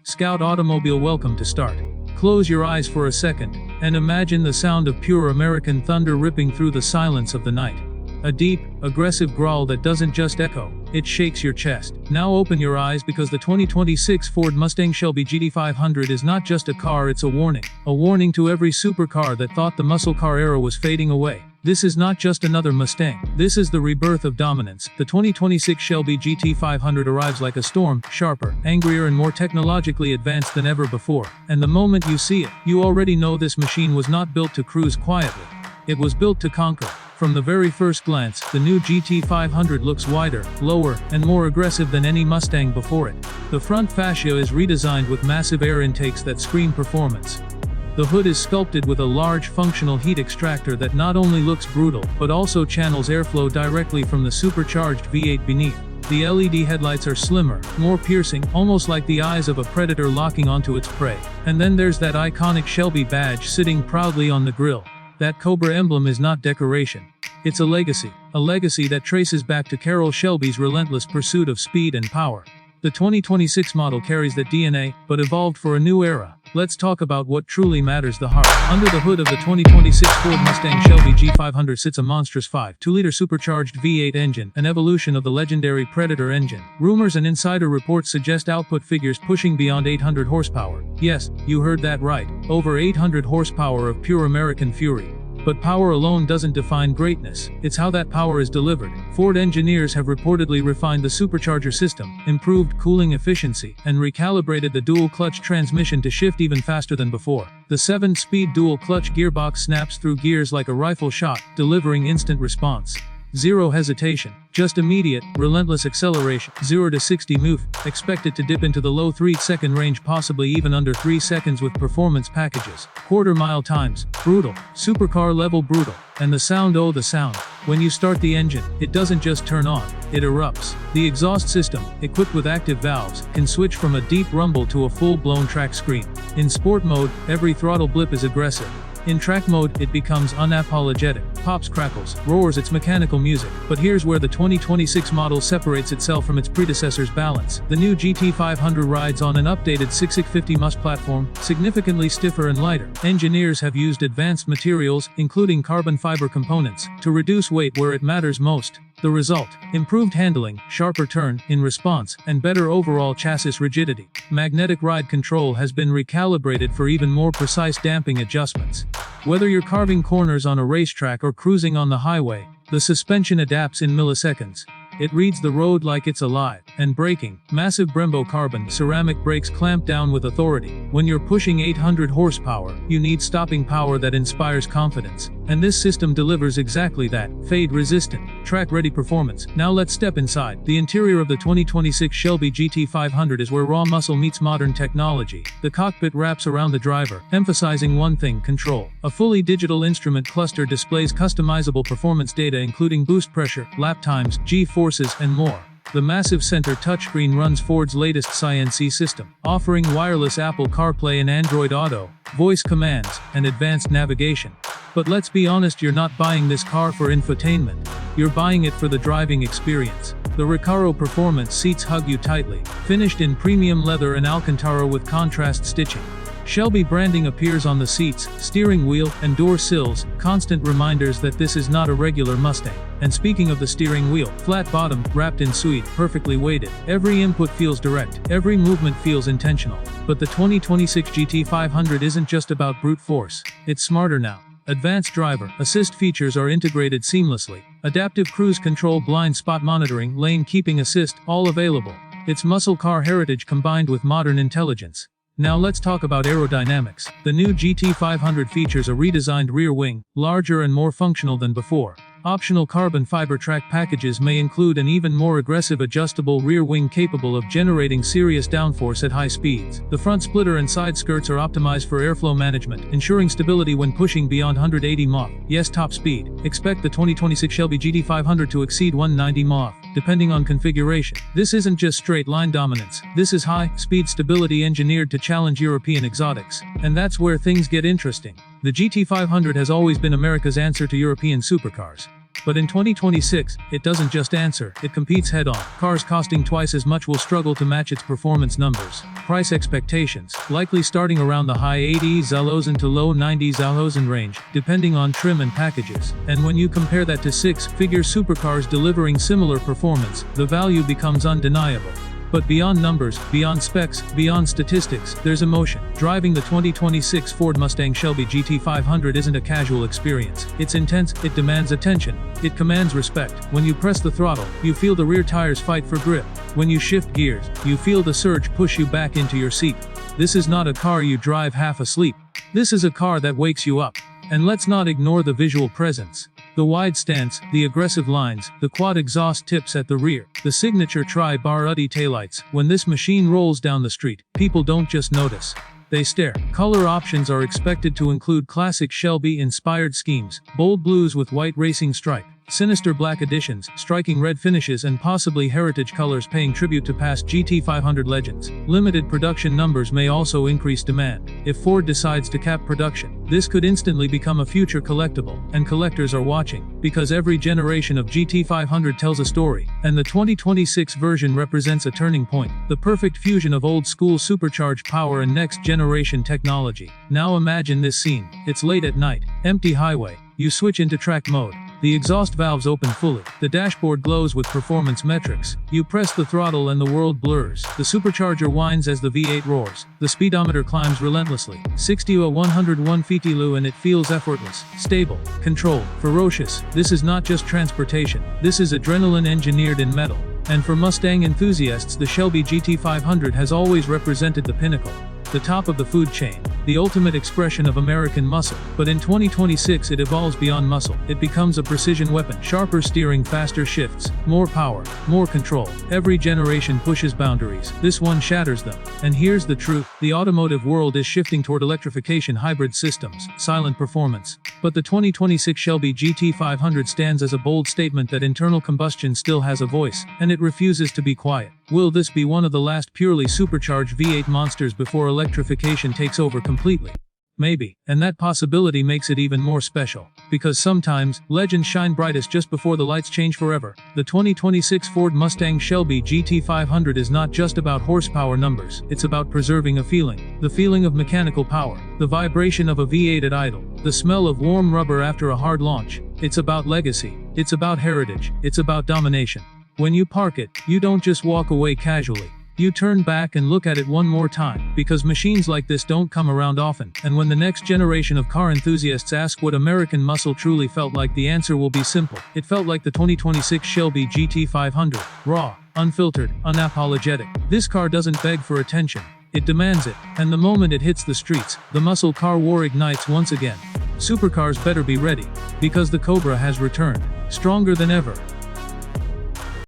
Scout Automobile, welcome to start. Close your eyes for a second, and imagine the sound of pure American thunder ripping through the silence of the night. A deep, aggressive growl that doesn't just echo, it shakes your chest. Now open your eyes, because the 2026 Ford Mustang Shelby GT500 is not just a car, it's a warning. A warning to every supercar that thought the muscle car era was fading away. This is not just another Mustang. This is the rebirth of dominance. The 2026 Shelby GT500 arrives like a storm, sharper, angrier and more technologically advanced than ever before. And the moment you see it, you already know this machine was not built to cruise quietly. It was built to conquer. From the very first glance, the new GT500 looks wider, lower, and more aggressive than any Mustang before it. The front fascia is redesigned with massive air intakes that scream performance. The hood is sculpted with a large functional heat extractor that not only looks brutal, but also channels airflow directly from the supercharged V8 beneath. The LED headlights are slimmer, more piercing, almost like the eyes of a predator locking onto its prey. And then there's that iconic Shelby badge sitting proudly on the grille. That Cobra emblem is not decoration. It's a legacy that traces back to Carroll Shelby's relentless pursuit of speed and power. The 2026 model carries that DNA, but evolved for a new era. Let's talk about what truly matters: the heart. Under the hood of the 2026 Ford Mustang Shelby G500 sits a monstrous 5.2-liter supercharged V8 engine, an evolution of the legendary Predator engine. Rumors and insider reports suggest output figures pushing beyond 800 horsepower. Yes, you heard that right. Over 800 horsepower of pure American fury. But power alone doesn't define greatness, it's how that power is delivered. Ford engineers have reportedly refined the supercharger system, improved cooling efficiency, and recalibrated the dual-clutch transmission to shift even faster than before. The 7-speed dual-clutch gearbox snaps through gears like a rifle shot, delivering instant response. Zero hesitation, just immediate, relentless acceleration. 0 to 60 move, expected to dip into the low 3-second range, possibly even under 3 seconds with performance packages. Quarter-mile times, brutal, supercar level brutal. And the sound, oh the sound. When you start the engine, it doesn't just turn on, it erupts. The exhaust system, equipped with active valves, can switch from a deep rumble to a full-blown track scream. In sport mode, every throttle blip is aggressive. In track mode, it becomes unapologetic, pops, crackles, roars its mechanical music. But here's where the 2026 model separates itself from its predecessor's balance. The new GT500 rides on an updated 650 MUS platform, significantly stiffer and lighter. Engineers have used advanced materials, including carbon fiber components, to reduce weight where it matters most. The result: improved handling, sharper turn in response, and better overall chassis rigidity. Magnetic ride control has been recalibrated for even more precise damping adjustments. Whether you're carving corners on a racetrack or cruising on the highway, the suspension adapts in milliseconds. It reads the road like it's alive. And braking, massive Brembo carbon ceramic brakes clamp down with authority. When you're pushing 800 horsepower, you need stopping power that inspires confidence. And this system delivers exactly that: fade-resistant, track-ready performance. Now let's step inside. The interior of the 2026 Shelby GT500 is where raw muscle meets modern technology. The cockpit wraps around the driver, emphasizing one thing: control. A fully digital instrument cluster displays customizable performance data, including boost pressure, lap times, G-forces, and more. The massive center touchscreen runs Ford's latest SciNC system, offering wireless Apple CarPlay and Android Auto, voice commands, and advanced navigation. But let's be honest, you're not buying this car for infotainment. You're buying it for the driving experience. The Recaro Performance seats hug you tightly, finished in premium leather and Alcantara with contrast stitching. Shelby branding appears on the seats, steering wheel, and door sills, constant reminders that this is not a regular Mustang. And speaking of the steering wheel, flat bottom, wrapped in suede, perfectly weighted. Every input feels direct, every movement feels intentional. But the 2026 GT500 isn't just about brute force. It's smarter now. Advanced driver assist features are integrated seamlessly. Adaptive cruise control, blind spot monitoring, lane keeping assist, all available. It's muscle car heritage combined with modern intelligence. Now let's talk about aerodynamics. The new GT500 features a redesigned rear wing, larger and more functional than before. Optional carbon fiber track packages may include an even more aggressive adjustable rear wing capable of generating serious downforce at high speeds. The front splitter and side skirts are optimized for airflow management, ensuring stability when pushing beyond 180 mph. Yes, top speed. Expect the 2026 Shelby GT500 to exceed 190 mph, depending on configuration. This isn't just straight line dominance. This is high-speed stability engineered to challenge European exotics. And that's where things get interesting. The GT500 has always been America's answer to European supercars. But in 2026, it doesn't just answer, it competes head-on. Cars costing twice as much will struggle to match its performance numbers. Price expectations, likely starting around the high 80s into low 90s range, depending on trim and packages. And when you compare that to six-figure supercars delivering similar performance, the value becomes undeniable. But beyond numbers, beyond specs, beyond statistics, there's emotion. Driving the 2026 Ford Mustang Shelby GT500 isn't a casual experience. It's intense, it demands attention, it commands respect. When you press the throttle, you feel the rear tires fight for grip. When you shift gears, you feel the surge push you back into your seat. This is not a car you drive half asleep. This is a car that wakes you up. And let's not ignore the visual presence. The wide stance, the aggressive lines, the quad exhaust tips at the rear, the signature tri-bar UDI taillights. When this machine rolls down the street, people don't just notice. They stare. Color options are expected to include classic Shelby-inspired schemes, bold blues with white racing stripe, sinister black additions, striking red finishes, and possibly heritage colors paying tribute to past GT500 legends. Limited production numbers may also increase demand. If Ford decides to cap production, this could instantly become a future collectible, and collectors are watching, because every generation of GT500 tells a story, and the 2026 version represents a turning point, the perfect fusion of old-school supercharged power and next-generation technology. Now imagine this scene. It's late at night, empty highway, you switch into track mode. The exhaust valves open fully. The dashboard glows with performance metrics. You press the throttle and the world blurs. The supercharger whines as the V8 roars. The speedometer climbs relentlessly. 60 to 101 feet and it feels effortless, stable, controlled, ferocious. This is not just transportation. This is adrenaline engineered in metal. And for Mustang enthusiasts, the Shelby GT500 has always represented the pinnacle. The top of the food chain, the ultimate expression of American muscle. But in 2026 it evolves beyond muscle. It becomes a precision weapon. Sharper steering, faster shifts, more power, more control. Every generation pushes boundaries. This one shatters them. And here's the truth. The automotive world is shifting toward electrification, hybrid systems, silent performance. But the 2026 Shelby GT500 stands as a bold statement that internal combustion still has a voice, and it refuses to be quiet. Will this be one of the last purely supercharged V8 monsters before electrification takes over completely? Maybe, and that possibility makes it even more special. Because sometimes, legends shine brightest just before the lights change forever. The 2026 Ford Mustang Shelby GT500 is not just about horsepower numbers, it's about preserving a feeling. The feeling of mechanical power, the vibration of a V8 at idle, the smell of warm rubber after a hard launch. It's about legacy, it's about heritage, it's about domination. When you park it, you don't just walk away casually. You turn back and look at it one more time, because machines like this don't come around often. And when the next generation of car enthusiasts ask what American muscle truly felt like, the answer will be simple. It felt like the 2026 Shelby GT500. Raw, unfiltered, unapologetic. This car doesn't beg for attention. It demands it. And the moment it hits the streets, the muscle car war ignites once again. Supercars better be ready, because the Cobra has returned, stronger than ever.